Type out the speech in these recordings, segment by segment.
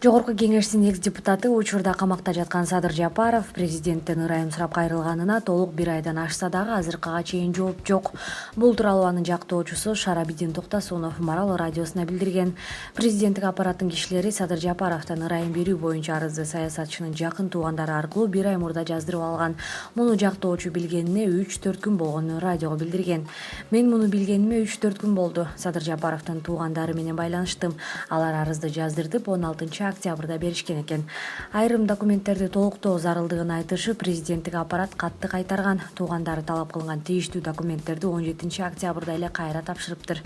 Жогорку кеңештин экс-депутаты учурда камакта жаткан Садыр Жапаров президенттен ырайым сурап кайрылганына толук 1 айдан ашса дагы азыркыга чейин жооп жок. Бул тууралуу анын жактоочусу Шарабидин Токтосунов Марал радиосуна билдирген. Президенттик аппараттын кишилери Садыр Жапаровдон ырайым берүү боюнча арызды саясатчынын жакын туугандары аркылуу 1 ай мурда жаздырып алган. Муну жактоочу билгенине 3-4 күн болгонун радиого билдирген. Мен муну билгениме 3-4 күн болду. Садыр Жапаровдун туугандары менен байланыштым. Алар арызды жаздырдып 16 октябрда беришкен экен. Айрым документтерди толуктоо зарылдыгын айтышып, президенттик аппарат катты кайтарган. Туугандары талап кылган тийиштүү документтерди 17 октябрда эле кайра тапшырыптыр.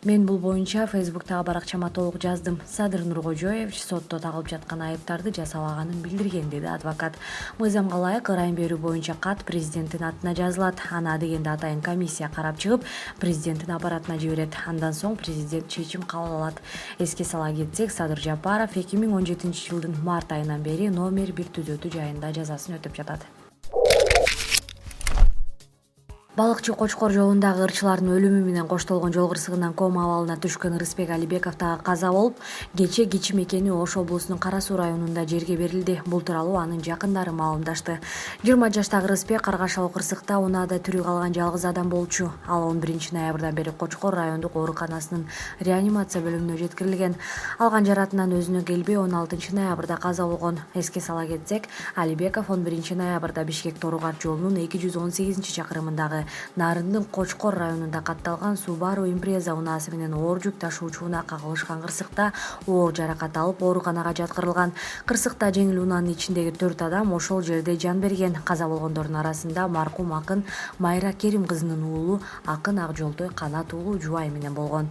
Мен бул боюнча Facebooктагы баракчама толук жаздым. Садыр Нуркожоевич сотто тагылып жаткан айыптарды жасабаганын билдирген, деди адвокат. Мыйзамга ылайык ырайым берүү боюнча кат президенттин атына жазылат. Аны адегенде атайын комиссия карап чыгып, президенттин аппаратына жиберет. Андан соң президент чечим кабыл алат. Эске сала кетсек, Садыр Жапаров 2017 жылдын март айынан бери номер 1 түзөтүү жайында жазасын өтөп жатат. Балыкчы Кочкор жолундагы ырчылардын өлүмү менен коштолгон жол кырсыгынан кома абалына түшкөн Ырысбек Алибеков дагы каза болуп, кече кичи мекени Ош облусунун Кара Суу районунда жерге берилди. Бул тууралуу анын жакындары маалымдашты. 20 жаштагы Ырысбек Каргашалуу кырсыкта унаада тирүү калган жалгыз адам болчу. Ал 11 ноябрдан бери Кочкор райондук ооруканасынын реанимация бөлүмүнө жеткирилген. Алган жаратынан өзүнө келбей 16 ноябрда каза болгон. Эске сала кетсек, Алибеков 11 ноябрда Бишкек-Торугар жолунун 218-чакырымындагы Нарындын Кочкор районунда катталган Subaru Impreza унаасы менен оор жүк ташуучуна кагылышкан кырсыкта оор жаракат алып ооруканага жаткырылган. Кырсыкта жеңил унаанын ичиндеги 4 адам ошол жерде жан берген. Каза болгондордун арасында маркум акын Майра Керим кызынын уулу Акын Акжолтой Канат уулу жубайы менен болгон.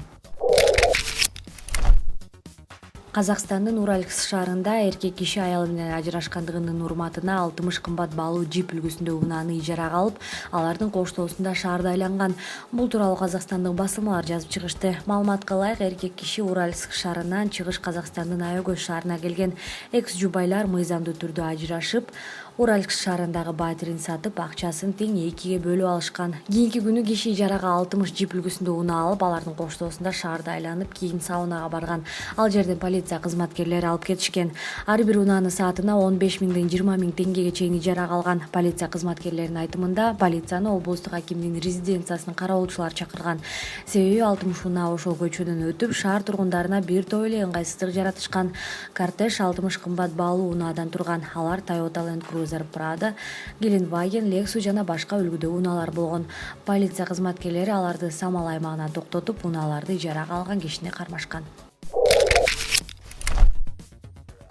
Казакстандын Уральск шаарында эркек киши аялы менен ажырашкандыгынын урматына 60 кымбат баалуу джип үлгүсүндөгү унааны ижарага алып, алардын коштоосунда шаарды айланган. Бул тууралуу Казакстандык басылмалар жазып чыгышты. Маалыматка ылайык, эркек киши Уральск шаарынан Чыгыш Казакстандын Аягөз шаарына келген. Экс-жубайлар мыйзамдуу түрдө ажырашып, Уральск шаарындагы батирин сатып, акчасын тең 2-ге бөлүп алышкан. Кийинки күнү киши ижарага 60 джип үлгүсүндө унаа алып, алардын коштоосунда шаарды айланып, кийин саунага барган. Ал жерден полиция кызматкерлери алып кетишкен. Ар бир унааны саатына 15 миңден 20 миң теңгеге чейин ижарага алган. Полиция кызматкерлеринин айтымында, полицияны облустук акимдин резиденциясынын кароолчулары чакырган. Себеби 60 унаа ошол көчөдөн өтүп, шаар тургундарына бир топ эле ыңгайсыздык жаратышкан. Кортеж 60 кымбат баалуу унаадан турган. Алар Toyota Land Cruiser Prado, Gelenwagen, Lexus жана башка үлгүдөгү унаалар болгон. Полиция кызматкерлери аларды Самал аймагына токтотуп, унааларды ижарага алган кишини кармашкан.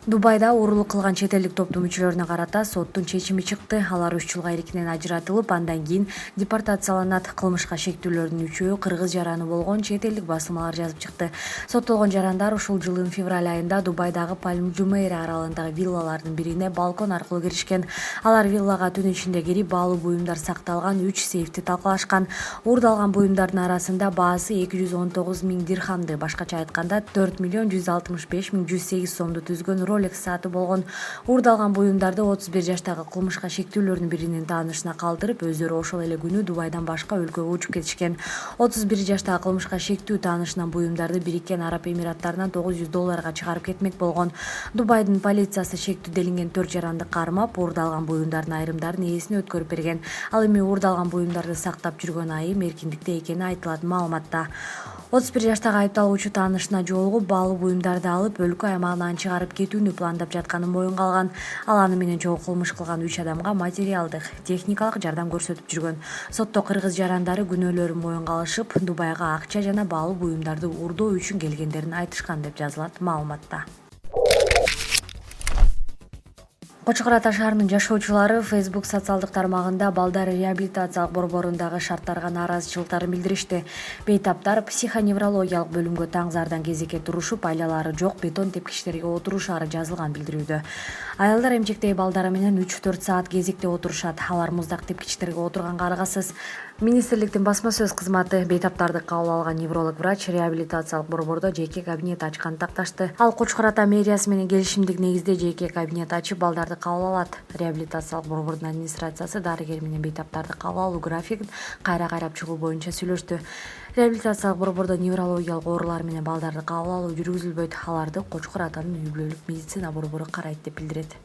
Дубайда уурулук кылган чет элдик топтун мүчөлөрүнө карата соттун чечими чыкты. Алар 3 жылга эркинен ажыратылып, андан кийин депортацияланат. Кылмышка шектүүлөрдүн үчөө кыргыз жараны болгон чет элдик басылмалар жазып чыкты. Соттолгон жарандар ушул жылдын февраль айында Дубайдагы Palm Jumeirah аралындагы виллалардын бирине балкон аркылуу киришкен. Алар виллага түн ичинде кирип, баалуу буюмдар сакталган 3 сейфти талкалашкан. Уурдалган буюмдардын арасында баасы 219 миң дирхамды, башкача айтканда 4 миллион 165 миң 108 сомду түзгөн Rolex сааты болгон. Уурдалган буюмдарды 31 жаштагы кылмышка шектүүлөрдүн биринин таанышына калтырып, өздөрү ошол эле күнү Дубайдан башка өлкөгө учуп кетишкен. 31 жаштагы кылмышка шектүү таанышынан буюмдарды Бириккен Араб Эмираттарынан $900 чыгарып кетмек болгон. Дубайдын полициясы шектүү делинген 4 жаранды кармап, уурдалган буюмдардын айрымдарын ээсине өткөрүп берген. Ал эми уурдалган буюмдарды сактап жүргөн айым эркиндикте экени айтылат маалыматта. 31 жаштагы айыпталуучу таанышына жолугуп, баалуу буюмдарды алып, өлкө аймагынан чыгарып кетүүнү пландап жатканын моюнга алган. Ал аны менен чогуу кылмыш кылган 3 адамга материалдык, техникалык жардам көрсөтүп жүргөн. Сотто кыргыз жарандары күнөөлөрүн моюнга алышып, Дубайга акча жана баалуу буюмдарды уурдоо үчүн келгендерин айтышкан деп жазылат маалыматта. Кочкор Ата шаарынын жашоочулары Facebook социалдык тармагында балдар реабилитациялык борборундагы шарттарга нааразычылыктарын билдиришти. Бейтаптар психоневрологиялык бөлүмгө таң зардан кезекке турушуп, айлалары жок бетон тепкичтерге отурушаары жазылган билдирүүдө. Аялдар эмчектеги балдары менен 3-4 саат кезекте отурушат. Алар муздак тепкичтерге отурганга аргасыз. Министрликтин басма сөз кызматы бейтаптарды кабыл алган невролог врач реабилитациялык борбордо жеке кабинет ачканын такташты. Ал Кочкор Ата мэриясы менен келишимдик негизде жеке кабинет ачып, балдарды кабыл алат. Реабилитациялык борбордун администрациясы дарыгер менен бейтаптарды кабыл алуу графигин кайра кайрап чыгуу боюнча сүйлөштү. Реабилитациялык борбордо неврологиялык оорулар менен балдарды кабыл алуу жүргүзүлбөйт. Аларды Кочкор атанын үй бүлөлүк медицина борбору карайт деп билдирет.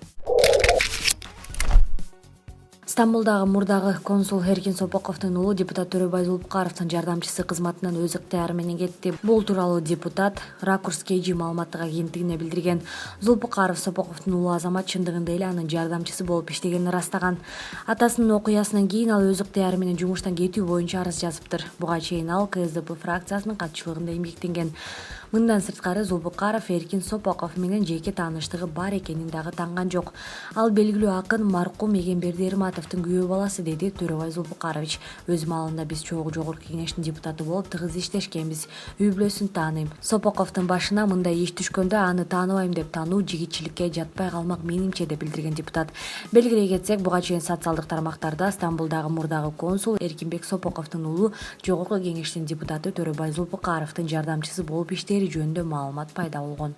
Стамбулдагы мурдагы консул Эркин Сопоковдун уулу депутат Төрөбай Зулпукаровдун жардамчысы кызматынан өз ыктыяры менен кетти. Бул тууралуу депутат Ракурс KG маалыматтык агенттигине билдирген. Зулпукаров Сопоковдун уулу азамат чындыгында эле анын жардамчысы болуп иштегенин ырастаган. Атасынын окуясынан кийин ал өз ыктыяры менен жумуштан кетүү боюнча арыз жазыптыр. Буга чейин ал КСДП фракциясынын катчылыгында эмгектенген. Мындан сырткары Зулпукаров Эркин Сопоков менен жеке тааныштыгы бар экенин дагы танган жок. Ал белгилүү акын маркум Эгемберди Эрматовдун күйөө баласы, деди Төрөбай Зулпукарович. Өз маалында биз чогуу жогорку кеңештин депутаты болуп тыгыз иштешкенбиз. Үй бүлөсүн тааныйм. Сопоковдун башына мындай иш түшкөндө аны тааныбайм деп таануу жигитчиликке жатпай калмак менимче, деп билдирген депутат. Белгилей кетсек, буга чейин социалдык тармактарда Стамбулдагы мурдагы консул Эркинбек Сопоковдун уулу жогорку кеңештин депутаты Төрөбай Зулпукаровдун жардамчысы болуп иштери жөнүндө маалымат пайда болгон.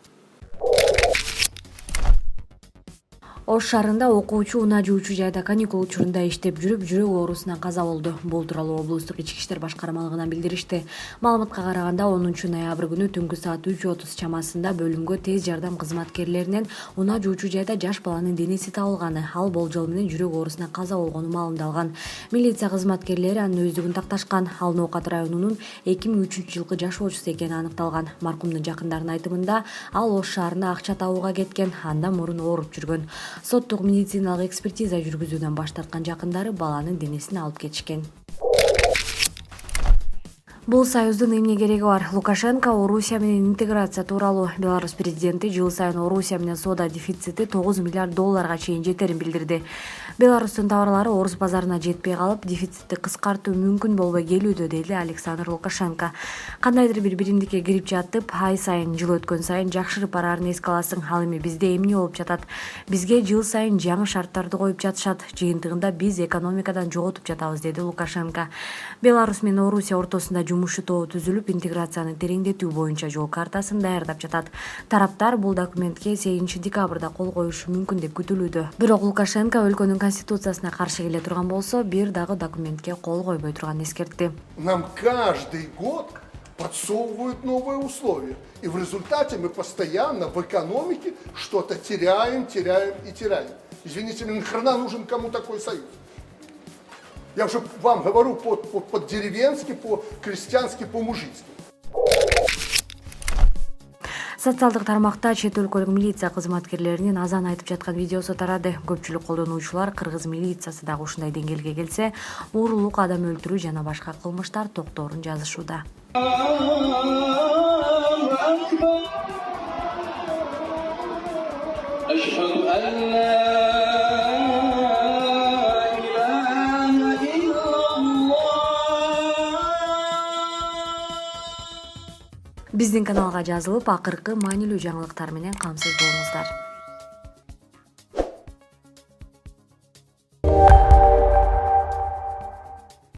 Ош шаарында окуучу унаа жуучу жайда каникул учурунда иштеп жүрүп, жүрөк оорусунан каза болду. Бул тууралуу облустук ички иштер башкармалыгынан билдиришти. Маалыматка караганда 10 ноябрь күнү түнкү саат 3:30 чамасында бөлүмгө тез жардам кызматкерлеринен унаа жуучу жайда жаш баланын денеси табылганы, ал болжол менен жүрөк оорусунан каза болгону маалымдалган. Милиция кызматкерлери анын өздүгүн такташкан. Ал Ноокат районунун 2003-жылкы жашоочусу экени аныкталган. Маркумдун жакындарынын айтымында ал Ош шаарына акча табууга кеткен, анда мурун ооруп жүргөн. Соттук медициналык экспертиза жүргүзүүдөн баш тарткан жакындары баланын денесин алып кетишкен. Бул союздун эмне кереги бар? Лукашенко Орусия менен интеграция тууралуу. Беларусь президенти жыл сайын Орусия менен соода дефицити 9 миллиард долларга чейин жетерин билдирди. Беларустун товарлары орус базарына жетпей калып, дефицитти кыскартуу мүмкүн болбой келүүдө, деди Александр Лукашенко. Кандайдыр бир биримдикке кирип жатып, ай сайын, жыл өткөн сайын жакшырып бараарын эске аласың. Ал эми бизде эмне болуп жатат? Бизге жыл сайын жаңы шарттарды коюп жатышат. Жыйынтыгында биз экономикадан жоготуп жатабыз, деди Лукашенко. Беларусь менен Орусия ортосунда жумушчу тобу түзүлүп, интеграцияны тереңдетүү боюнча жол картасын даярдап жатат. Тараптар бул документке 8 декабрда кол коюшу мүмкүн деп күтүлүүдө. Бирок Лукашенко өлкөнүн конституциясына каршы келе турган болсо, бир дагы документке кол койбой турганын эскертти. Нам каждый год подсовывают новые условия. И в результате мы постоянно в экономике что-то теряем. Извините, нахрена нужен кому такой союз? Я уже вам говорю по-деревенски, по-крестьянски, по-мужицки. Социалдык тармакта чет өлкөлүк милиция кызматкерлеринин азан айтып жаткан видеосу тарады. Көпчүлүк колдонуучулар кыргыз милициясы дагы ушундай деңгээлге келсе, уурулук, адам өлтүрүү жана башка кылмыштар токторун жазышууда. Биздин каналга жазылып, акыркы маанилүү жаңылыктар менен камсыз болуңуздар.